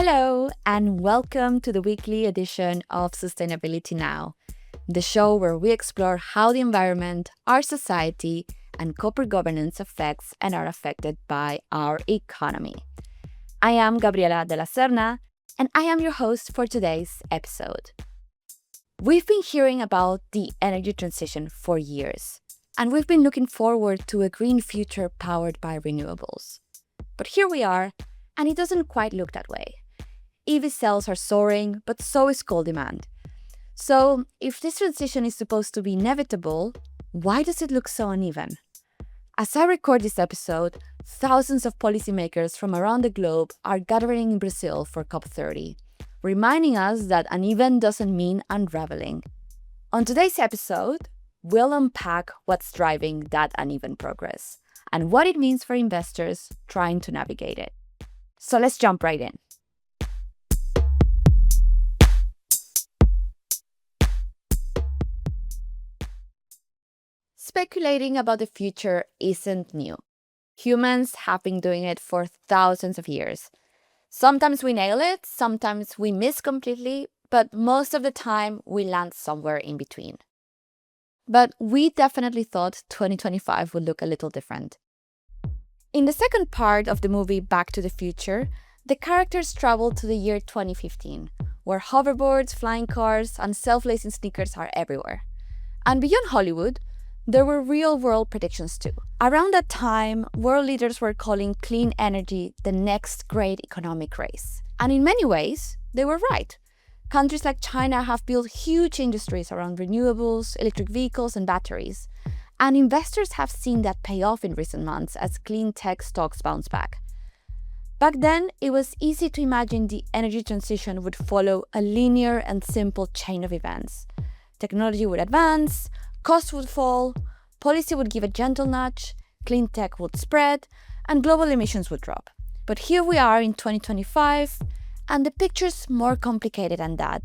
Hello, and welcome to the weekly edition of Sustainability Now, the show where we explore how the environment, our society, and corporate governance affects and are affected by our economy. I am Gabriela de la Serna, and I am your host for today's episode. We've been hearing about the energy transition for years, and we've been looking forward to a green future powered by renewables. But here we are, and it doesn't quite look that way. EV sales are soaring, but so is coal demand. So, if this transition is supposed to be inevitable, why does it look so uneven? As I record this episode, thousands of policymakers from around the globe are gathering in Brazil for COP30, reminding us that uneven doesn't mean unraveling. On today's episode, we'll unpack what's driving that uneven progress and what it means for investors trying to navigate it. So let's jump right in. Speculating about the future isn't new. Humans have been doing it for thousands of years. Sometimes we nail it, sometimes we miss completely, but most of the time we land somewhere in between. But we definitely thought 2025 would look a little different. In the second part of the movie Back to the Future, the characters travel to the year 2015, where hoverboards, flying cars, and self-lacing sneakers are everywhere. And beyond Hollywood, there were real-world predictions too. Around that time, world leaders were calling clean energy the next great economic race. And in many ways, they were right. Countries like China have built huge industries around renewables, electric vehicles, and batteries. And investors have seen that pay off in recent months as clean tech stocks bounce back. Back then, it was easy to imagine the energy transition would follow a linear and simple chain of events. Technology would advance, costs would fall, policy would give a gentle nudge, clean tech would spread, and global emissions would drop. But here we are in 2025, and the picture's more complicated than that,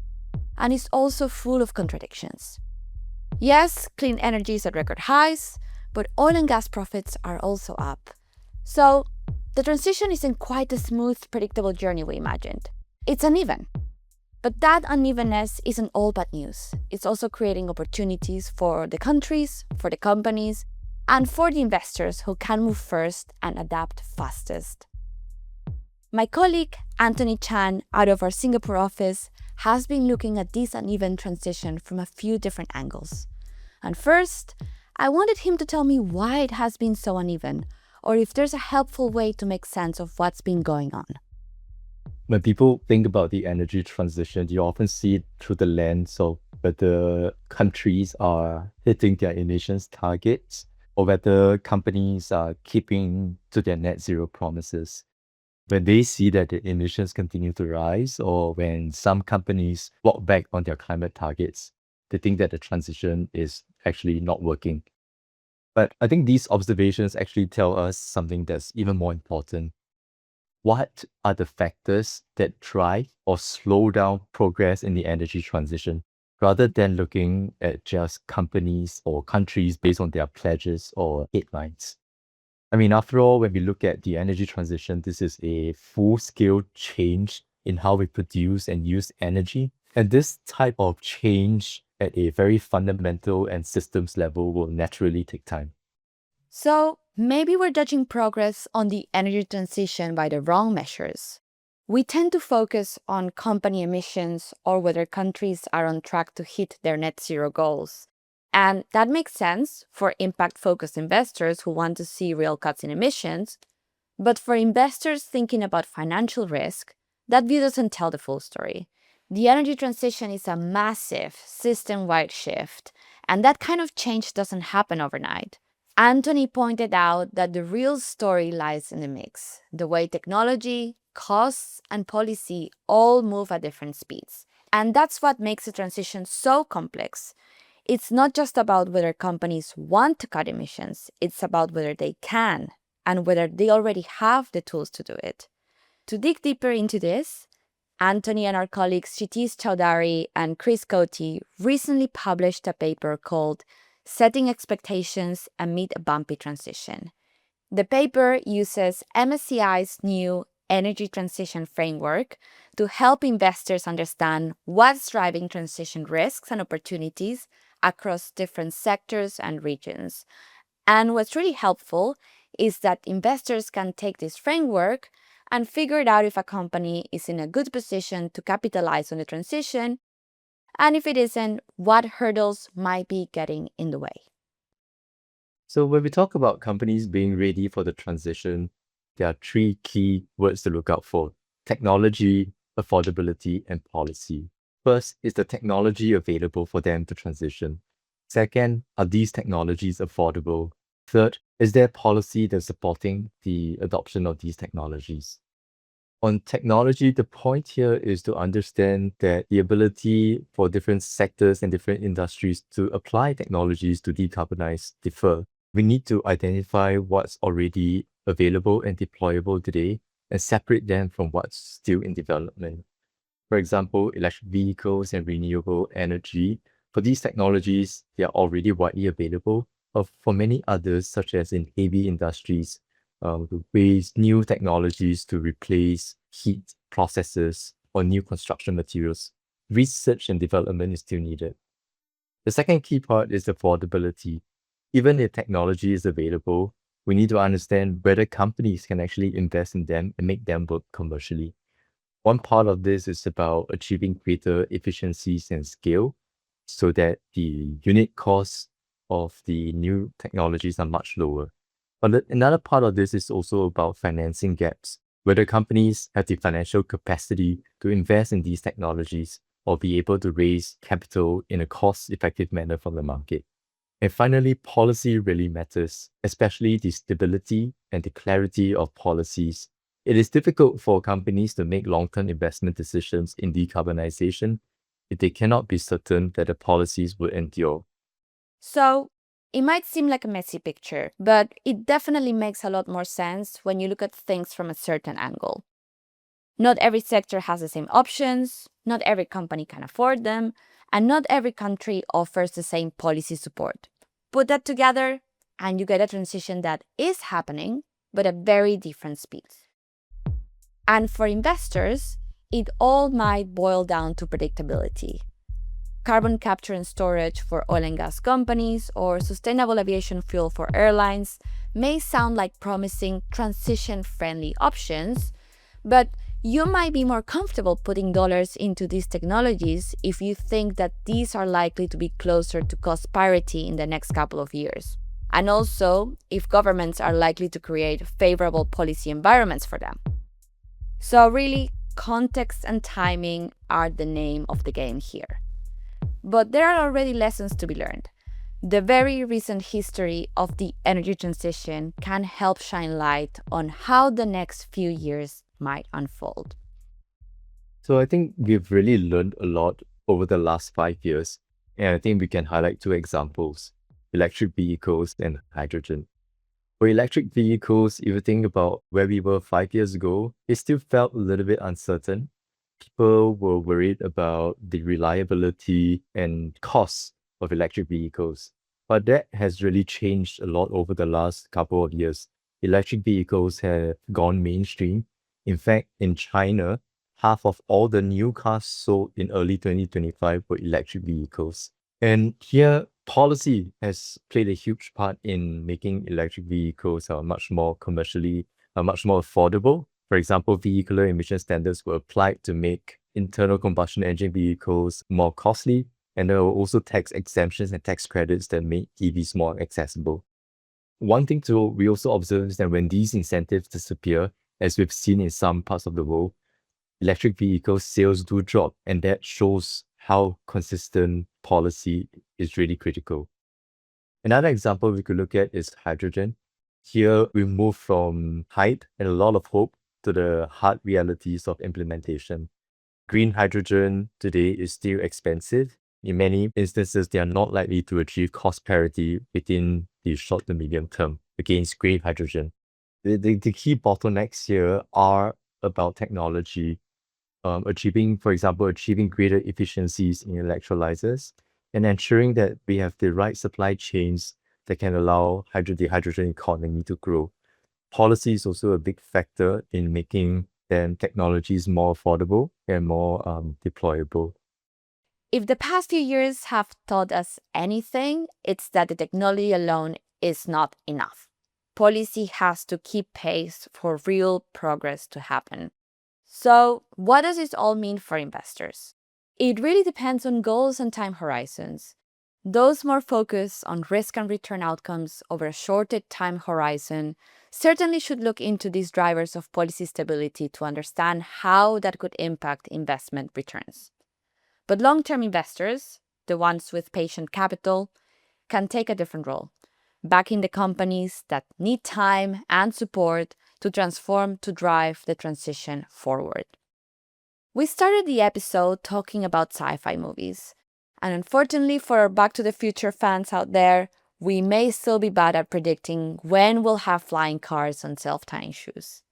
and it's also full of contradictions. Yes, clean energy is at record highs, but oil and gas profits are also up. So, the transition isn't quite the smooth, predictable journey we imagined. It's uneven. But that unevenness isn't all bad news. It's also creating opportunities for the countries, for the companies, and for the investors who can move first and adapt fastest. My colleague, Anthony Chan, out of our Singapore office, has been looking at this uneven transition from a few different angles. And first, I wanted him to tell me why it has been so uneven, or if there's a helpful way to make sense of what's been going on. When people think about the energy transition, you often see it through the lens of whether countries are hitting their emissions targets or whether companies are keeping to their net zero promises. When they see that the emissions continue to rise, or when some companies walk back on their climate targets, they think that the transition is actually not working. But I think these observations actually tell us something that's even more important. What are the factors that drive or slow down progress in the energy transition, rather than looking at just companies or countries based on their pledges or headlines? I mean, after all, when we look at the energy transition, this is a full-scale change in how we produce and use energy. And this type of change at a very fundamental and systems level will naturally take time. So, maybe we're judging progress on the energy transition by the wrong measures. We tend to focus on company emissions or whether countries are on track to hit their net zero goals. And that makes sense for impact-focused investors who want to see real cuts in emissions. But for investors thinking about financial risk, that view doesn't tell the full story. The energy transition is a massive system-wide shift, and that kind of change doesn't happen overnight. Anthony pointed out that the real story lies in the mix, the way technology, costs, and policy all move at different speeds. And that's what makes the transition so complex. It's not just about whether companies want to cut emissions, it's about whether they can, and whether they already have the tools to do it. To dig deeper into this, Anthony and our colleagues Kshitij Chowdhury and Chris Cote recently published a paper called Setting Expectations Amid a Bumpy Transition. The paper uses MSCI's new energy transition framework to help investors understand what's driving transition risks and opportunities across different sectors and regions. And what's really helpful is that investors can take this framework and figure it out if a company is in a good position to capitalize on the transition, and if it isn't, what hurdles might be getting in the way. So when we talk about companies being ready for the transition, there are three key words to look out for: technology, affordability, and policy. First, is the technology available for them to transition? Second, are these technologies affordable? Third, is there policy that's supporting the adoption of these technologies? On technology, the point here is to understand that the ability for different sectors and different industries to apply technologies to decarbonize differ. We need to identify what's already available and deployable today and separate them from what's still in development. For example, electric vehicles and renewable energy. For these technologies, they are already widely available. But for many others, such as in heavy industries, to waste new technologies to replace heat processes or new construction materials, research and development is still needed. The second key part is affordability. Even if technology is available, we need to understand whether companies can actually invest in them and make them work commercially. One part of this is about achieving greater efficiencies and scale so that the unit costs of the new technologies are much lower. But another part of this is also about financing gaps, whether companies have the financial capacity to invest in these technologies or be able to raise capital in a cost-effective manner from the market. And finally, policy really matters, especially the stability and the clarity of policies. It is difficult for companies to make long-term investment decisions in decarbonization if they cannot be certain that the policies will endure. So, it might seem like a messy picture, but it definitely makes a lot more sense when you look at things from a certain angle. Not every sector has the same options, not every company can afford them, and not every country offers the same policy support. Put that together, and you get a transition that is happening, but at very different speeds. And for investors, it all might boil down to predictability. Carbon capture and storage for oil and gas companies or sustainable aviation fuel for airlines may sound like promising transition-friendly options, but you might be more comfortable putting dollars into these technologies if you think that these are likely to be closer to cost parity in the next couple of years. And also, if governments are likely to create favorable policy environments for them. So really, context and timing are the name of the game here. But there are already lessons to be learned. The very recent history of the energy transition can help shine light on how the next few years might unfold. So I think we've really learned a lot over the last 5 years, and I think we can highlight two examples: electric vehicles and hydrogen. For electric vehicles, if you think about where we were 5 years ago, it still felt a little bit uncertain. People were worried about the reliability and costs of electric vehicles. But that has really changed a lot over the last couple of years. Electric vehicles have gone mainstream. In fact, in China, half of all the new cars sold in early 2025 were electric vehicles. And here, policy has played a huge part in making electric vehicles much more commercially, much more affordable. For example, vehicular emission standards were applied to make internal combustion engine vehicles more costly, and there were also tax exemptions and tax credits that made EVs more accessible. One thing we also observe is that when these incentives disappear, as we've seen in some parts of the world, electric vehicle sales do drop, and that shows how consistent policy is really critical. Another example we could look at is hydrogen. Here, we move from hype and a lot of hope to the hard realities of implementation. Green hydrogen today is still expensive. In many instances, they are not likely to achieve cost parity within the short to medium term against grey hydrogen. The key bottlenecks here are about technology, for example, achieving greater efficiencies in electrolyzers and ensuring that we have the right supply chains that can allow the hydrogen economy to grow. Policy is also a big factor in making then technology is more affordable and more deployable. If the past few years have taught us anything, it's that the technology alone is not enough. Policy has to keep pace for real progress to happen. So, what does this all mean for investors? It really depends on goals and time horizons. Those more focused on risk and return outcomes over a shorter time horizon certainly should look into these drivers of policy stability to understand how that could impact investment returns. But long-term investors, the ones with patient capital, can take a different role, backing the companies that need time and support to transform to drive the transition forward. We started the episode talking about sci-fi movies, and unfortunately for our Back to the Future fans out there, we may still be bad at predicting when we'll have flying cars and self-tying shoes.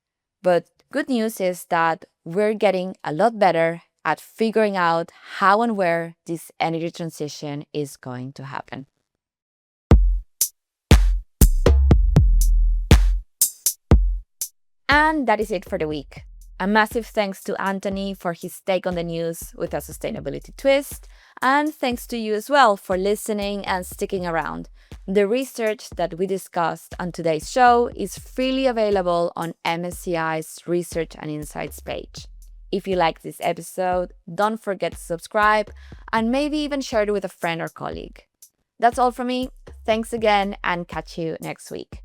But good news is that we're getting a lot better at figuring out how and where this energy transition is going to happen. And that is it for the week. A massive thanks to Anthony for his take on the news with a sustainability twist, and thanks to you as well for listening and sticking around. The research that we discussed on today's show is freely available on MSCI's Research and Insights page. If you like this episode, don't forget to subscribe and maybe even share it with a friend or colleague. That's all from me. Thanks again and catch you next week.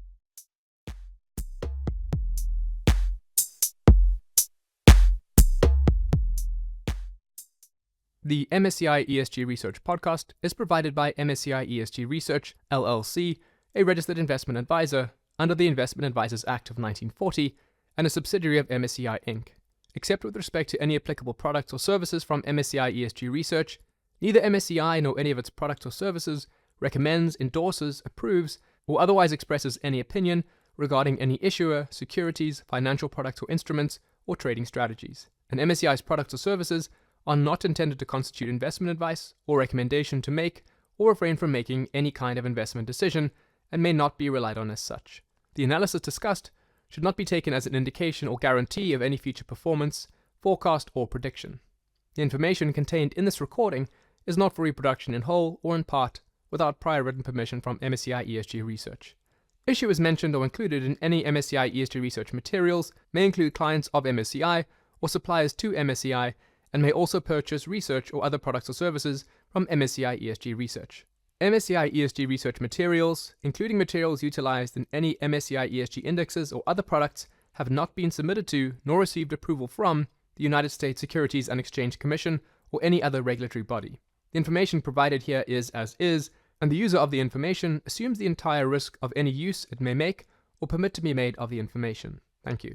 The MSCI ESG Research podcast is provided by MSCI ESG Research, LLC, a registered investment advisor under the Investment Advisors Act of 1940 and a subsidiary of MSCI Inc. Except with respect to any applicable products or services from MSCI ESG Research, neither MSCI nor any of its products or services recommends, endorses, approves, or otherwise expresses any opinion regarding any issuer, securities, financial products or instruments, or trading strategies. And MSCI's products or services are not intended to constitute investment advice or recommendation to make or refrain from making any kind of investment decision and may not be relied on as such. The analysis discussed should not be taken as an indication or guarantee of any future performance, forecast, or prediction. The information contained in this recording is not for reproduction in whole or in part without prior written permission from MSCI ESG Research. Issuers mentioned or included in any MSCI ESG Research materials may include clients of MSCI or suppliers to MSCI and may also purchase research or other products or services from MSCI ESG Research. MSCI ESG Research materials, including materials utilized in any MSCI ESG indexes or other products, have not been submitted to nor received approval from the United States Securities and Exchange Commission or any other regulatory body. The information provided here is as is, and the user of the information assumes the entire risk of any use it may make or permit to be made of the information. Thank you.